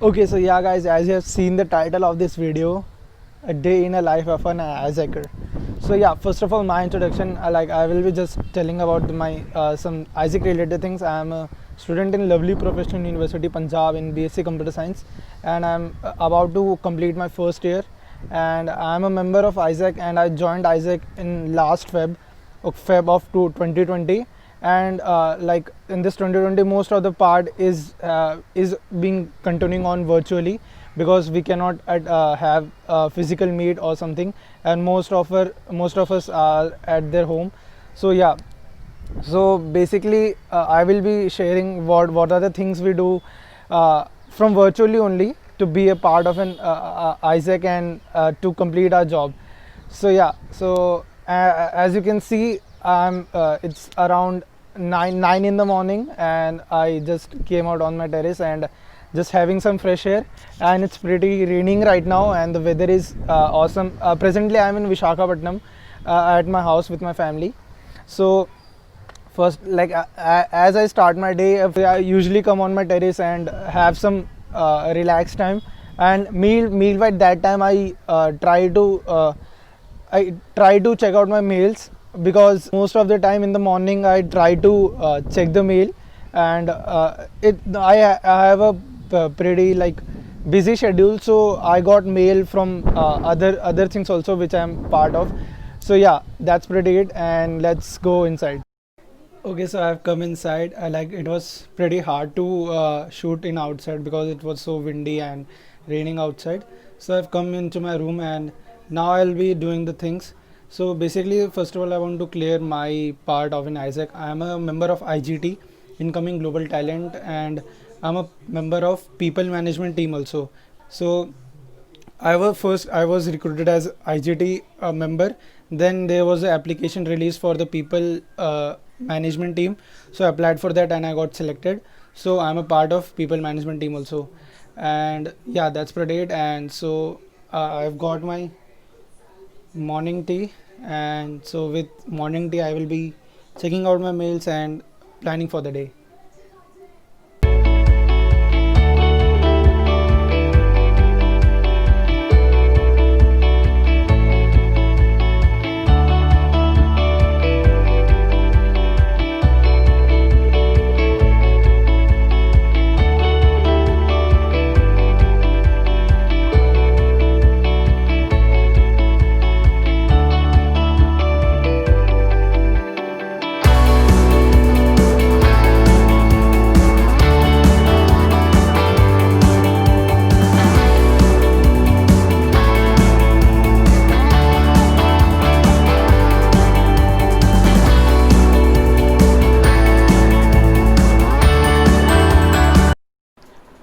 Okay, so yeah, guys, as you have seen the title of this video, a day in a life of an Isaacer. So yeah, first of all, my introduction, I will be just telling about my some Isaac related things. I am a student in Lovely Professional University, Punjab, in BSc Computer Science, and I'm about to complete my first year. And I'm a member of Isaac, and I joined Isaac in last Feb of 2020. And like in this 2020, most of the part is being continuing on virtually, because we cannot have physical meet or something, and most of us are at their home. So yeah, so basically I will be sharing what are the things we do from virtually only to be a part of an Isaac, and to complete our job. So yeah, so as you can see, it's around 9 in the morning, and I just came out on my terrace and just having some fresh air. And it's pretty raining right now, and the weather is awesome. Presently I'm in Vishakhapatnam at my house with my family. So first, as I start my day, I usually come on my terrace and have some relaxed time. And meal at that time, I try to check out my mails, because most of the time in the morning I try to check the mail. And I have a pretty like busy schedule, so I got mail from other things also, which I am part of. So yeah, that's pretty it, and let's go inside. Okay, so I've come inside. It was pretty hard to shoot in outside because it was so windy and raining outside. So I've come into my room, and now I'll be doing the things. So basically, first of all, I want to clear my part of an Isaac. I am a member of IGT, Incoming Global Talent, and I'm a member of People Management team also. So I was recruited as IGT member. Then there was an application released for the people management team. So I applied for that and I got selected. So I'm a part of people management team also. And yeah, that's pretty it. And so I've got my morning tea. And so with morning tea, I will be checking out my mails and planning for the day.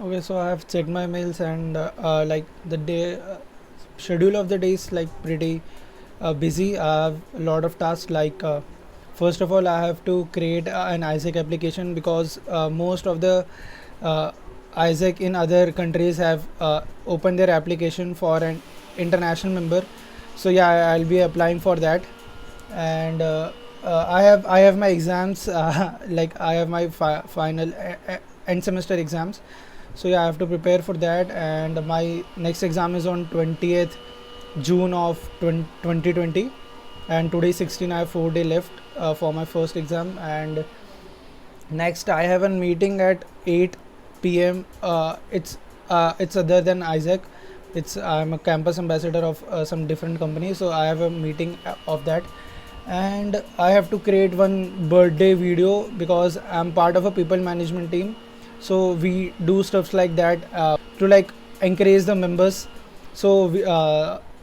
Okay, so I have checked my mails, and like the day schedule of the day is like pretty busy. I have a lot of tasks. First of all, I have to create an Isaac application, because most of the uh, Isaac in other countries have opened their application for an international member. So yeah, I'll be applying for that. And I have my exams. Like I have my final end semester exams. So yeah, I have to prepare for that. And my next exam is on 20th June of 2020, and today 16. I have 4 day left for my first exam. And next I have a meeting at 8 p.m. It's other than Isaac. It's I'm a campus ambassador of some different company, so I have a meeting of that. And I have to create one birthday video, because I'm part of a people management team. So we do stuffs like that to like encourage the members. So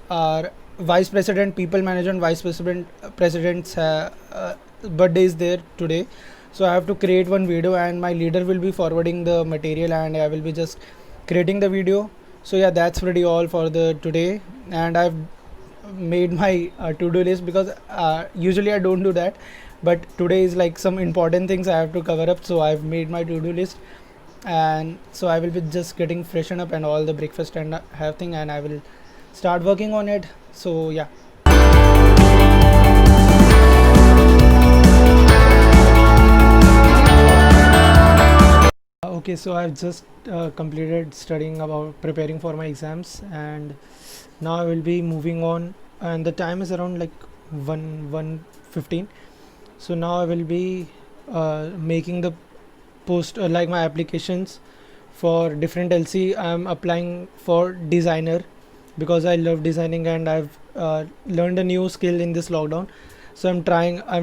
our vice president, people manager, and vice president's birthday is there today. So I have to create one video, and my leader will be forwarding the material, and I will be just creating the video. So yeah, that's pretty all for the today. And I've made my to-do list, because usually I don't do that, but today is like some important things I have to cover up. So I've made my to-do list, and so I will be just getting freshen up and all the breakfast and have thing, and I will start working on it. So yeah. Okay, so I've just completed studying about preparing for my exams, and now I will be moving on. And the time is around like 1:15. So now I will be making the post like my applications for different LC. I'm applying for designer because I love designing and I've learned a new skill in this lockdown. So I'm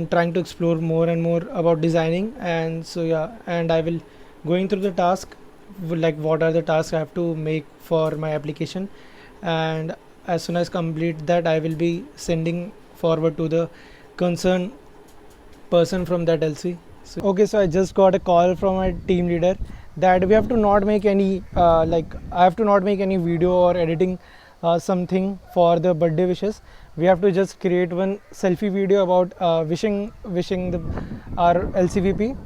trying to explore more and more about designing, and so yeah, and I will going through the task, like what are the tasks I have to make for my application, and as soon as complete that I will be sending forward to the concerned person from that LC. So okay, so I just got a call from my team leader that we have to not make any like I have to not make any video or editing something for the birthday wishes. We have to just create one selfie video about wishing the our LCVP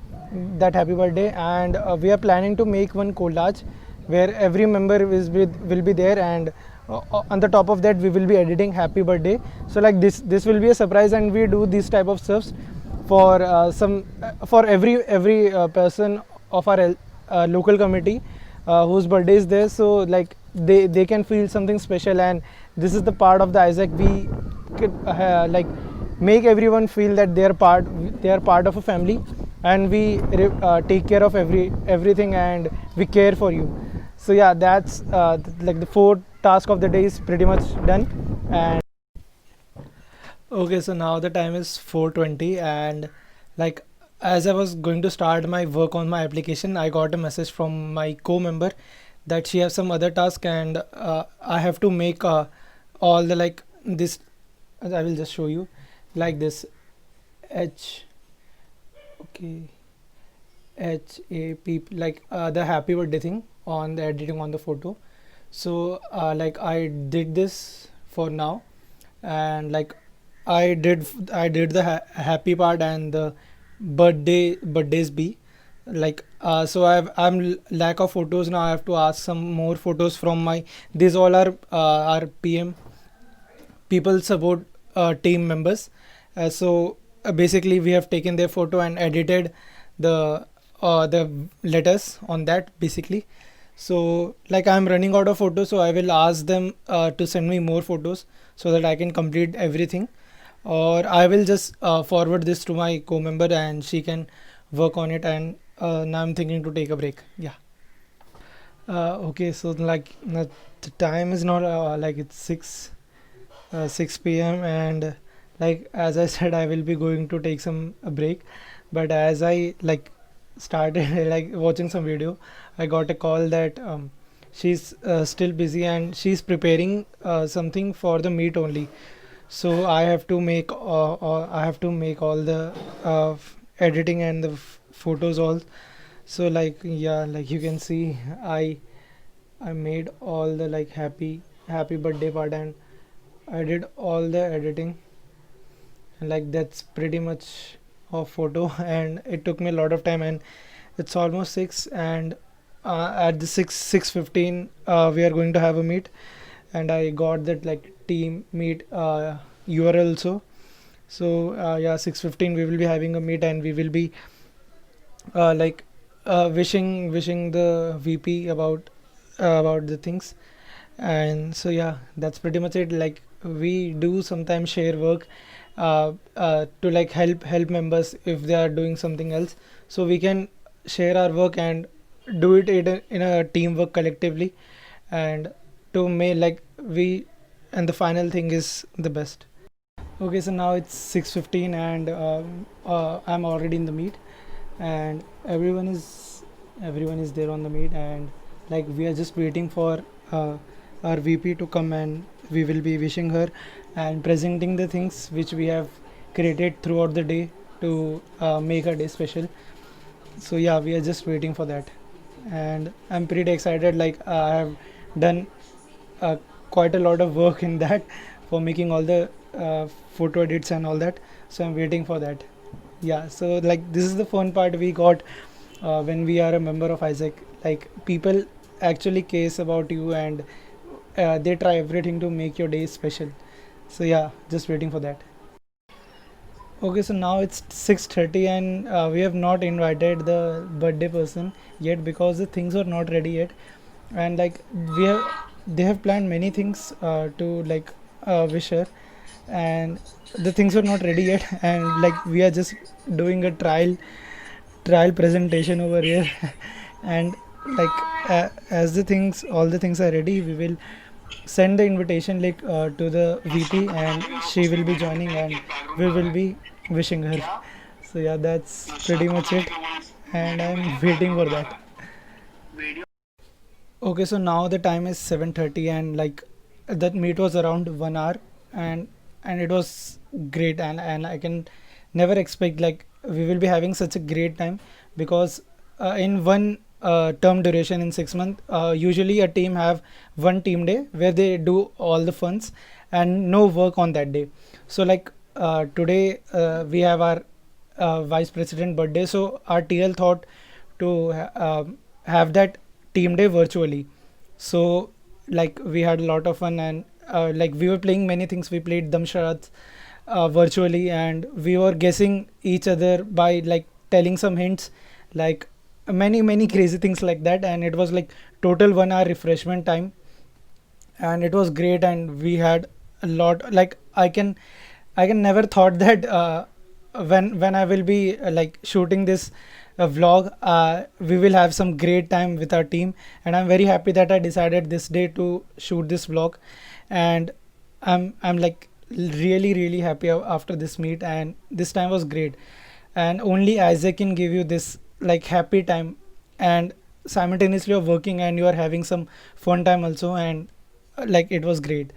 that happy birthday, and we are planning to make one collage where every member will be there, and on the top of that we will be editing happy birthday. So like this will be a surprise, and we do these type of stuffs for some for every person of our local committee whose birthday is there, so like they can feel something special, and this is the part of the Isaac. We could like make everyone feel that they are part of a family, and we take care of everything, and we care for you. So yeah, that's like the four task of the day is pretty much done. And okay, so now the time is 4:20, and like as I was going to start my work on my application, I got a message from my co-member that she has some other task, and I have to make all the like this. I will just show you like this H okay HAP, like the happy birthday thing on the editing on the photo. So like I did this for now, and like I did the happy part and the birthdays be like so I'm lack of photos now. I have to ask some more photos from my these all are our PM people support team members. So basically we have taken their photo and edited the letters on that basically. So like I'm running out of photos, so I will ask them to send me more photos so that I can complete everything, or I will just forward this to my co-member and she can work on it. And now I'm thinking to take a break. Yeah. Okay, so like the time is not like it's 6 p.m. and like as I said, I will be going to take some a break. But as I like started like watching some video, I got a call that she's still busy and she's preparing something for the meet only. So I have to make all the editing and the photos all. So like yeah, like you can see, I made all the like happy birthday part, and I did all the editing, and like that's pretty much of photo and it took me a lot of time, and it's almost 6, and at the 6:15 we are going to have a meet, and I got that like team meet URL also. So yeah, 6:15 we will be having a meet, and we will be like wishing the VP about the things. And so yeah, that's pretty much it. Like we do sometimes share work to like help members if they are doing something else, so we can share our work and do it in a teamwork collectively, and to make like we and the final thing is the best. Okay, so now it's 6:15, and I'm already in the meet, and everyone is there on the meet, and like we are just waiting for our VP to come, and we will be wishing her and presenting the things which we have created throughout the day to make our day special. So yeah, we are just waiting for that, and I'm pretty excited. Like I have done uh, quite a lot of work in that for making all the photo edits and all that. So I'm waiting for that. Yeah, so like this is the fun part we got when we are a member of Isaac. Like people actually cares about you, and they try everything to make your day special. So yeah, just waiting for that. Okay, so now it's 6:30 and we have not invited the birthday person yet because the things are not ready yet. And like we have, they have planned many things to like wish her, and the things are not ready yet. And like we are just doing a trial presentation over here, and like as the things, all the things are ready, we will send the invitation link to the VP, and she will be joining, and we will be wishing her. So yeah, that's pretty much it, and I'm waiting for that. Okay, so now the time is 7:30, and like that meet was around 1 hour, and it was great, and I can never expect like we will be having such a great time because in one term duration in 6 months, usually a team have one team day where they do all the funs and no work on that day. So like today we have our vice president birthday, so our TL thought to have that team day virtually. So like we had a lot of fun, and like we were playing many things. We played damsharats virtually, and we were guessing each other by like telling some hints, like many crazy things like that. And it was like total 1 hour refreshment time, and it was great. And we had a lot, like I can never thought that when I will be like shooting this vlog, we will have some great time with our team. And I'm very happy that I decided this day to shoot this vlog. And I'm like really happy after this meet, and this time was great. And only Isaac can give you this like happy time, and simultaneously you're working and you are having some fun time also. And like it was great.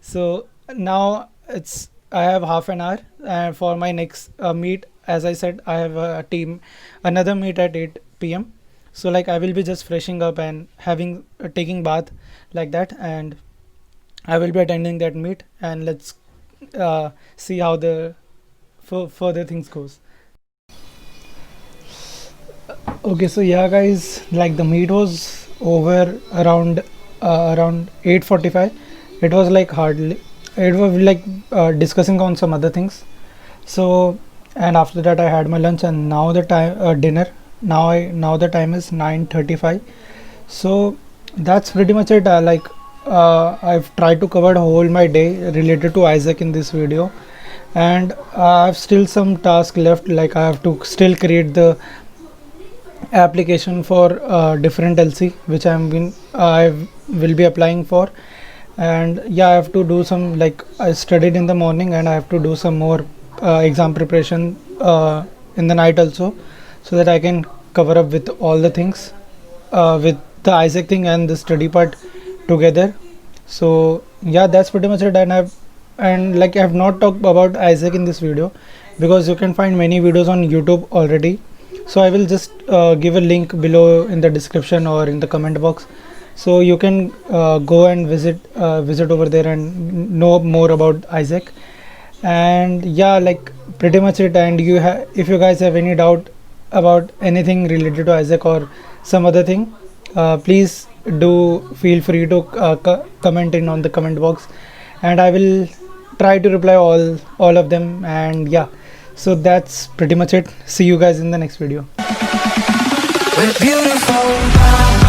So now it's, I have half an hour for my next meet. As I said, I have a team, another meet at 8 p.m. So like I will be just freshing up and having taking bath like that, and I will be attending that meet. And let's see how the further things goes. Okay, so yeah, guys, like the meet was over around 8:45. It was like hardly. It was like discussing on some other things. So, and after that, I had my lunch, and now the time dinner. Now the time is 9:35. So that's pretty much it. I've tried to cover whole my day related to Isaac in this video, and I have still some task left. Like I have to still create the application for different LC which I will be applying for. And yeah, I have to do some, like I studied in the morning, and I have to do some more exam preparation in the night also, so that I can cover up with all the things with the Isaac thing and the study part together. So yeah, that's pretty much it. And like I have not talked about Isaac in this video because you can find many videos on YouTube already. So I will just give a link below in the description or in the comment box, so you can go and visit over there and know more about Isaac. And yeah, like pretty much it. And if you guys have any doubt about anything related to Isaac or some other thing, please do feel free to comment in on the comment box, and I will try to reply all of them. And yeah, so that's pretty much it. See you guys in the next video. We're beautiful.